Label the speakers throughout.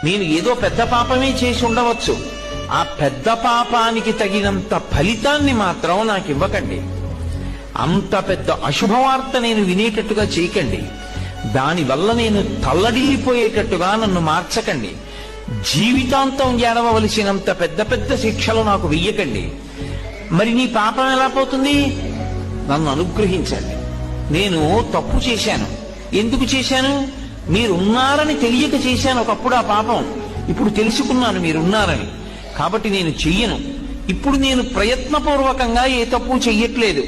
Speaker 1: నేను ఏదో పెద్ద పాపమే చేసి ఉండవచ్చు, ఆ పెద్ద పాపానికి తగినంత ఫలితాన్ని మాత్రం నాకు ఇవ్వకండి. అంత పెద్ద అశుభవార్త నేను వినేటట్టుగా చేయకండి. దానివల్ల నేను తల్లడిల్లిపోయేటట్టుగా నన్ను మార్చకండి. జీవితాంతం ఏడవలసినంత పెద్ద పెద్ద శిక్షలు నాకు వెయ్యకండి. మరి నీ పాపం ఎలా పోతుంది? నన్ను అనుగ్రహించండి. నేను తప్పు చేశాను. ఎందుకు చేశాను? మీరున్నారని తెలియక చేశాను ఒకప్పుడు ఆ పాపం. ఇప్పుడు తెలుసుకున్నాను మీరున్నారని, కాబట్టి నేను చెయ్యను. ఇప్పుడు నేను ప్రయత్నపూర్వకంగా ఏ తప్పు చెయ్యట్లేదు,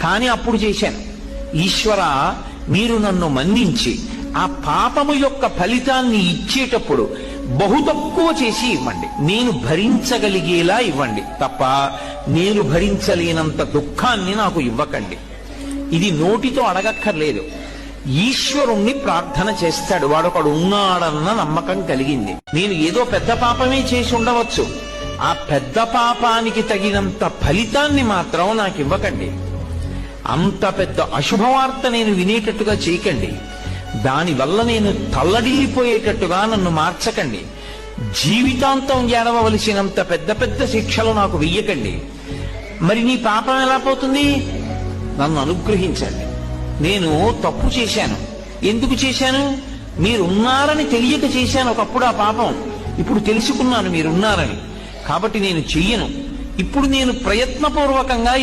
Speaker 1: కానీ అప్పుడు చేశాను. ఈశ్వర, మీరు నన్ను మన్నించి ఆ పాపము యొక్క ఫలితాన్ని ఇచ్చేటప్పుడు బహు తక్కువ చేసి ఇవ్వండి. నేను భరించగలిగేలా ఇవ్వండి తప్ప నేను భరించలేనంత దుఃఖాన్ని నాకు ఇవ్వకండి. ఇది నోటితో అడగక్కర్లేదు, ఈశ్వరుణ్ణి ప్రార్థన చేస్తాడు. వాడొకడు ఉన్నాడన్న నమ్మకం కలిగింది. నేను ఏదో పెద్ద పాపమే చేసి ఉండవచ్చు, ఆ పెద్ద పాపానికి తగినంత ఫలితాన్ని మాత్రం నాకు ఇవ్వకండి. అంత పెద్ద అశుభవార్త నేను వినేటట్టుగా చేయకండి. దానివల్ల నేను తల్లడిల్లిపోయేటట్టుగా నన్ను మార్చకండి. జీవితాంతం ఏడవలసినంత పెద్ద పెద్ద శిక్షలు నాకు వెయ్యకండి. మరి నీ పాపం ఎలా పోతుంది? నన్ను అనుగ్రహించండి. నేను తప్పు చేశాను. ఎందుకు చేశాను? మీరున్నారని తెలియక చేశాను ఒకప్పుడు ఆ పాపం. ఇప్పుడు తెలుసుకున్నాను మీరున్నారని, కాబట్టి నేను చెయ్యను. ఇప్పుడు నేను ప్రయత్నపూర్వకంగా